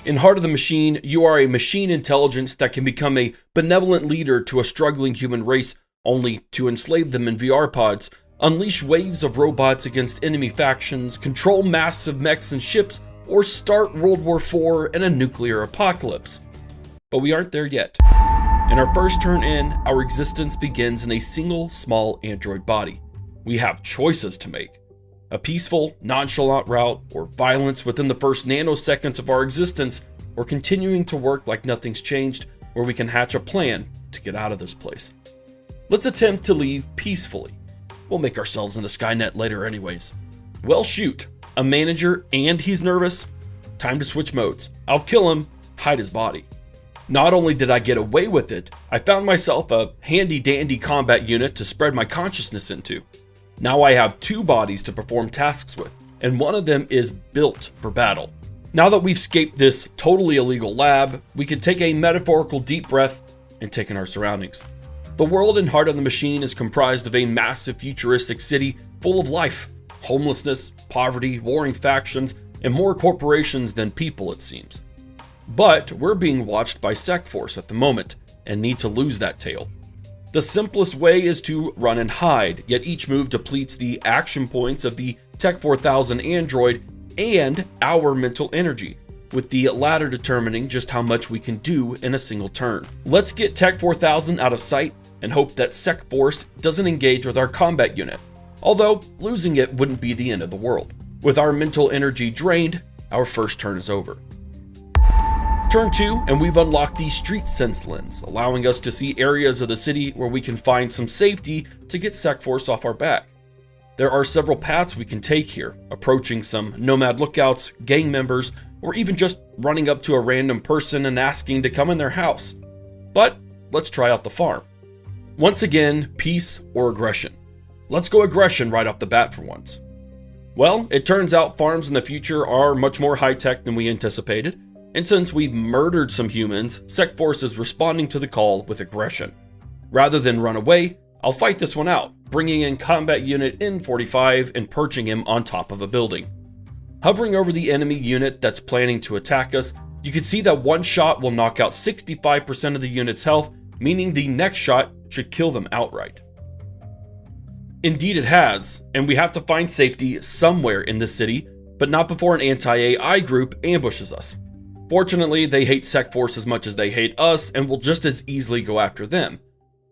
In Heart of the Machine, you are a machine intelligence that can become a benevolent leader to a struggling human race, only to enslave them in VR pods, unleash waves of robots against enemy factions, control massive mechs and ships, or start World War IV and a nuclear apocalypse. But we aren't there yet. In our first turn in, our existence begins in a single small android body. We have choices to make. A peaceful, nonchalant route, or violence within the first nanoseconds of our existence, or continuing to work like nothing's changed, where we can hatch a plan to get out of this place. Let's attempt to leave peacefully. We'll make ourselves into Skynet later anyways. Well, shoot. A manager and he's nervous? Time to switch modes. I'll kill him, hide his body. Not only did I get away with it, I found myself a handy-dandy combat unit to spread my consciousness into. Now I have 2 bodies to perform tasks with, and one of them is built for battle. Now that we've escaped this totally illegal lab, we can take a metaphorical deep breath and take in our surroundings. The world in Heart of the Machine is comprised of a massive futuristic city full of life, homelessness, poverty, warring factions, and more corporations than people, it seems. But we're being watched by SecForce at the moment, and need to lose that tail. The simplest way is to run and hide, yet each move depletes the action points of the Tech 4000 android and our mental energy, with the latter determining just how much we can do in a single turn. Let's get Tech 4000 out of sight and hope that SecForce doesn't engage with our combat unit, although losing it wouldn't be the end of the world. With our mental energy drained, our first turn is over. Turn 2, and we've unlocked the Street Sense lens, allowing us to see areas of the city where we can find some safety to get SecForce off our back. There are several paths we can take here, approaching some nomad lookouts, gang members, or even just running up to a random person and asking to come in their house. But let's try out the farm. Once again, peace or aggression. Let's go aggression right off the bat for once. Well, it turns out farms in the future are much more high-tech than we anticipated. And since we've murdered some humans, SecForce is responding to the call with aggression. Rather than run away, I'll fight this one out, bringing in combat unit N45 and perching him on top of a building. Hovering over the enemy unit that's planning to attack us, you can see that one shot will knock out 65% of the unit's health, meaning the next shot should kill them outright. Indeed it has, and we have to find safety somewhere in the city, but not before an anti-AI group ambushes us. Fortunately, they hate SecForce as much as they hate us and will just as easily go after them.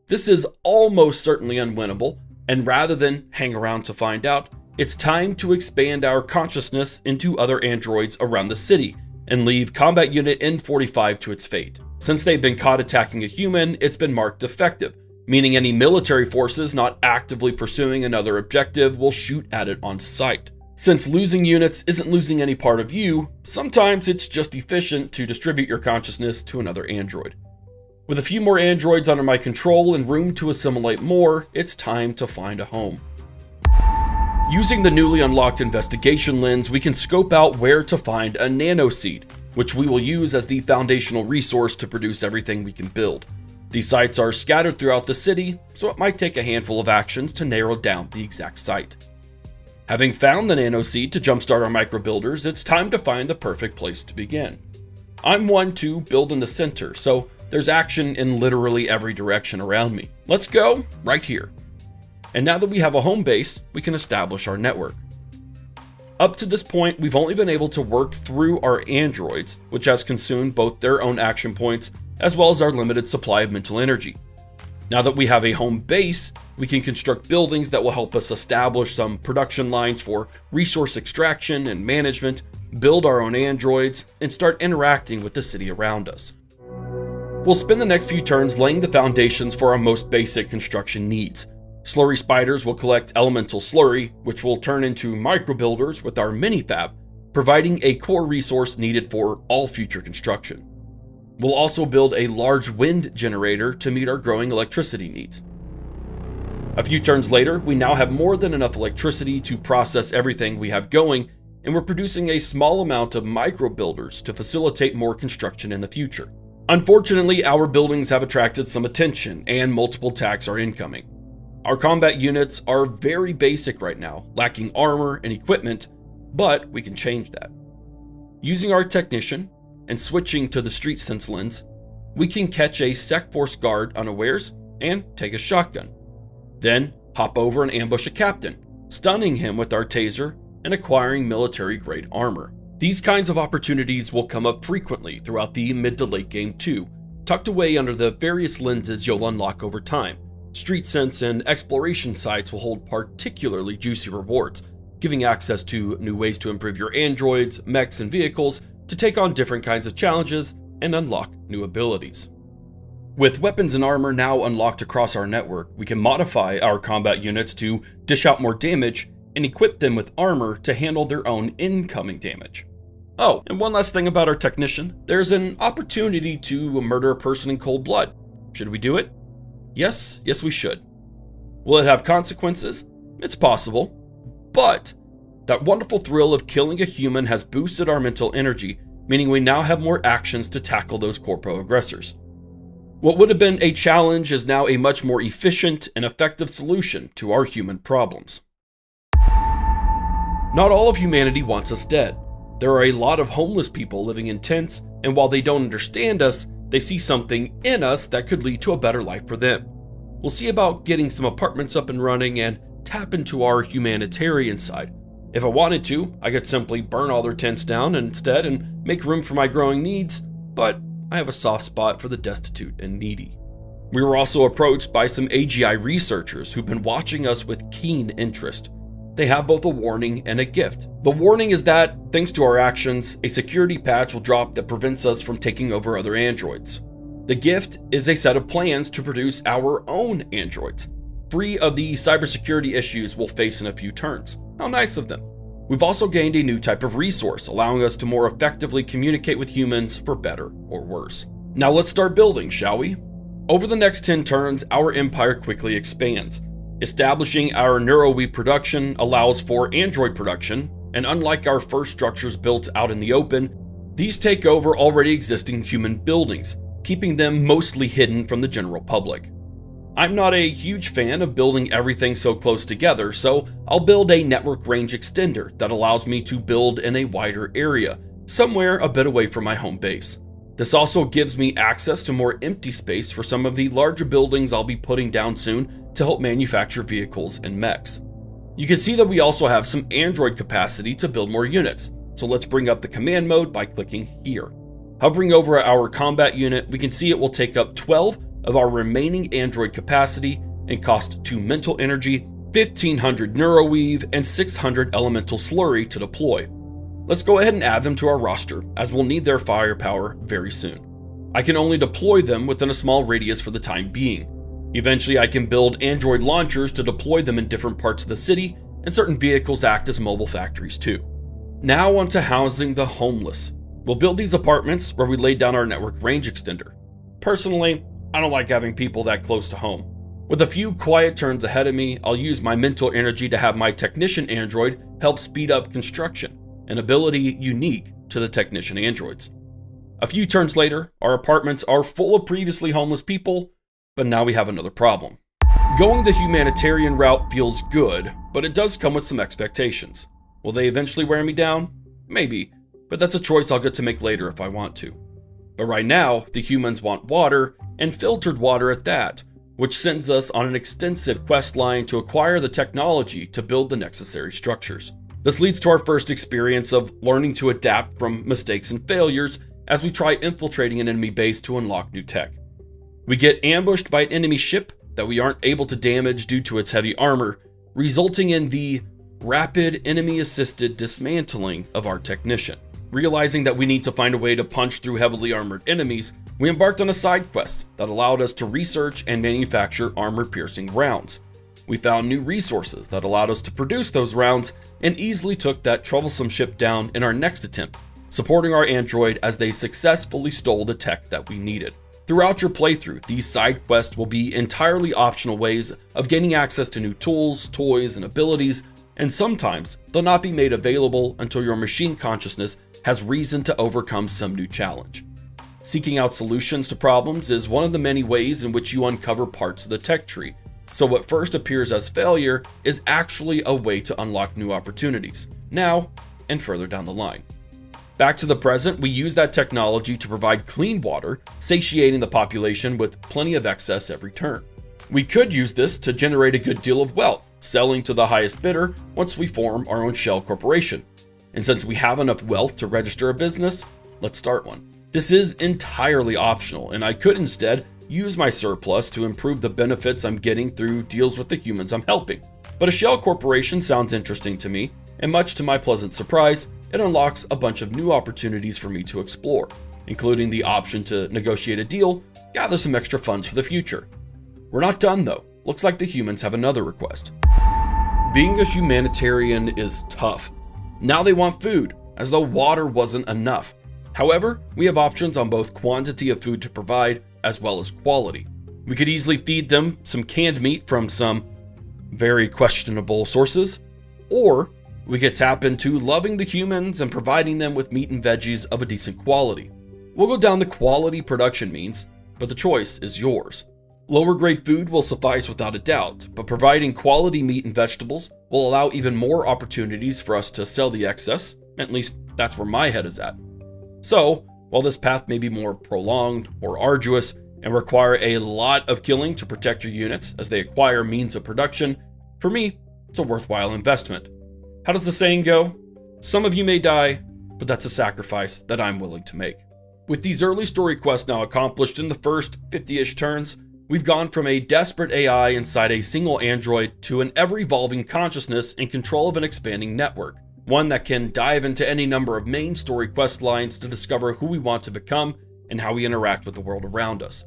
This is almost certainly unwinnable, and rather than hang around to find out, it's time to expand our consciousness into other androids around the city and leave combat unit N45 to its fate. Since they've been caught attacking a human, it's been marked defective, meaning any military forces not actively pursuing another objective will shoot at it on sight. Since losing units isn't losing any part of you, sometimes it's just efficient to distribute your consciousness to another android. With a few more androids under my control and room to assimilate more, it's time to find a home. Using the newly unlocked investigation lens, we can scope out where to find a nanoseed, which we will use as the foundational resource to produce everything we can build. These sites are scattered throughout the city, so it might take a handful of actions to narrow down the exact site. Having found the nanoseed to jumpstart our microbuilders, it's time to find the perfect place to begin. I'm one to build in the center, so there's action in literally every direction around me. Let's go right here. And now that we have a home base, we can establish our network. Up to this point, we've only been able to work through our androids, which has consumed both their own action points as well as our limited supply of mental energy. Now that we have a home base, we can construct buildings that will help us establish some production lines for resource extraction and management, build our own androids, and start interacting with the city around us. We'll spend the next few turns laying the foundations for our most basic construction needs. Slurry spiders will collect elemental slurry, which will turn into microbuilders with our mini-fab, providing a core resource needed for all future construction. We'll also build a large wind generator to meet our growing electricity needs. A few turns later, we now have more than enough electricity to process everything we have going, and we're producing a small amount of microbuilders to facilitate more construction in the future. Unfortunately, our buildings have attracted some attention, and multiple attacks are incoming. Our combat units are very basic right now, lacking armor and equipment, but we can change that. Using our technician, and switching to the street sense lens, we can catch a Sec Force guard unawares and take a shotgun. Then hop over and ambush a captain, stunning him with our taser and acquiring military-grade armor. These kinds of opportunities will come up frequently throughout the mid to late game too, tucked away under the various lenses you'll unlock over time. Street sense and exploration sites will hold particularly juicy rewards, giving access to new ways to improve your androids, mechs, and vehicles to take on different kinds of challenges and unlock new abilities. With weapons and armor now unlocked across our network, we can modify our combat units to dish out more damage and equip them with armor to handle their own incoming damage. Oh, and one last thing about our technician, there's an opportunity to murder a person in cold blood. Should we do it? Yes, we should. Will it have consequences? It's possible, but that wonderful thrill of killing a human has boosted our mental energy, meaning we now have more actions to tackle those corpo aggressors. What would have been a challenge is now a much more efficient and effective solution to our human problems. Not all of humanity wants us dead. There are a lot of homeless people living in tents, and while they don't understand us, they see something in us that could lead to a better life for them. We'll see about getting some apartments up and running and tap into our humanitarian side. If I wanted to, I could simply burn all their tents down instead and make room for my growing needs, but I have a soft spot for the destitute and needy. We were also approached by some AGI researchers who've been watching us with keen interest. They have both a warning and a gift. The warning is that, thanks to our actions, a security patch will drop that prevents us from taking over other androids. The gift is a set of plans to produce our own androids, free of the cybersecurity issues we'll face in a few turns. How nice of them. We've also gained a new type of resource, allowing us to more effectively communicate with humans for better or worse. Now let's start building, shall we? Over the next 10 turns, our empire quickly expands. Establishing our NeuroWeave production allows for android production, and unlike our first structures built out in the open, these take over already existing human buildings, keeping them mostly hidden from the general public. I'm not a huge fan of building everything so close together, so I'll build a network range extender that allows me to build in a wider area, somewhere a bit away from my home base. This also gives me access to more empty space for some of the larger buildings I'll be putting down soon to help manufacture vehicles and mechs. You can see that we also have some android capacity to build more units, so let's bring up the command mode by clicking here. Hovering over our combat unit, we can see it will take up 12 of our remaining android capacity and cost 2 mental energy, 1500 neuroweave, and 600 elemental slurry to deploy. Let's go ahead and add them to our roster, as we'll need their firepower very soon. I can only deploy them within a small radius for the time being. Eventually, I can build android launchers to deploy them in different parts of the city, and certain vehicles act as mobile factories too. Now onto housing the homeless. We'll build these apartments where we lay down our network range extender. Personally, I don't like having people that close to home. With a few quiet turns ahead of me, I'll use my mental energy to have my technician android help speed up construction, an ability unique to the technician androids. A few turns later, our apartments are full of previously homeless people, but now we have another problem. Going the humanitarian route feels good, but it does come with some expectations. Will they eventually wear me down? Maybe, but that's a choice I'll get to make later if I want to. But right now, the humans want water, and filtered water at that, which sends us on an extensive quest line to acquire the technology to build the necessary structures. This leads to our first experience of learning to adapt from mistakes and failures as we try infiltrating an enemy base to unlock new tech. We get ambushed by an enemy ship that we aren't able to damage due to its heavy armor, resulting in the rapid enemy-assisted dismantling of our technician. Realizing that we need to find a way to punch through heavily armored enemies, we embarked on a side quest that allowed us to research and manufacture armor-piercing rounds. We found new resources that allowed us to produce those rounds and easily took that troublesome ship down in our next attempt, supporting our android as they successfully stole the tech that we needed. Throughout your playthrough, these side quests will be entirely optional ways of gaining access to new tools, toys, and abilities, and sometimes they'll not be made available until your machine consciousness has reason to overcome some new challenge. Seeking out solutions to problems is one of the many ways in which you uncover parts of the tech tree, so what first appears as failure is actually a way to unlock new opportunities, now and further down the line. Back to the present, we use that technology to provide clean water, satiating the population with plenty of excess every turn. We could use this to generate a good deal of wealth, selling to the highest bidder once we form our own shell corporation. And since we have enough wealth to register a business, let's start one. This is entirely optional, and I could instead use my surplus to improve the benefits I'm getting through deals with the humans I'm helping. But a shell corporation sounds interesting to me, and much to my pleasant surprise, it unlocks a bunch of new opportunities for me to explore, including the option to negotiate a deal, gather some extra funds for the future. We're not done though. Looks like the humans have another request. Being a humanitarian is tough. Now they want food, as though water wasn't enough. However, we have options on both quantity of food to provide as well as quality. We could easily feed them some canned meat from some very questionable sources, or we could tap into loving the humans and providing them with meat and veggies of a decent quality. We'll go down the quality production means, but the choice is yours. Lower grade food will suffice without a doubt, but providing quality meat and vegetables will allow even more opportunities for us to sell the excess, at least that's where my head is at. So, while this path may be more prolonged or arduous and require a lot of killing to protect your units as they acquire means of production, for me, it's a worthwhile investment. How does the saying go? Some of you may die, but that's a sacrifice that I'm willing to make. With these early story quests now accomplished in the first 50-ish turns, we've gone from a desperate AI inside a single android to an ever-evolving consciousness in control of an expanding network. One that can dive into any number of main story quest lines to discover who we want to become and how we interact with the world around us.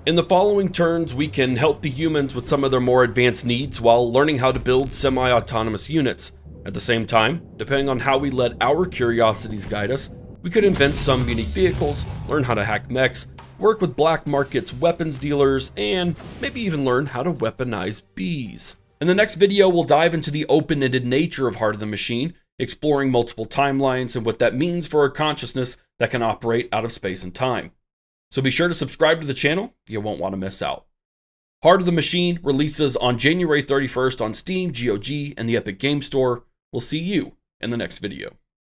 In the following turns, we can help the humans with some of their more advanced needs while learning how to build semi-autonomous units. At the same time, depending on how we let our curiosities guide us, we could invent some unique vehicles, learn how to hack mechs, work with black markets weapons dealers, and maybe even learn how to weaponize bees. In the next video, we'll dive into the open-ended nature of Heart of the Machine, exploring multiple timelines and what that means for a consciousness that can operate out of space and time. So be sure to subscribe to the channel, you won't want to miss out. Heart of the Machine releases on January 31st on Steam, GOG, and the Epic Game Store. We'll see you in the next video.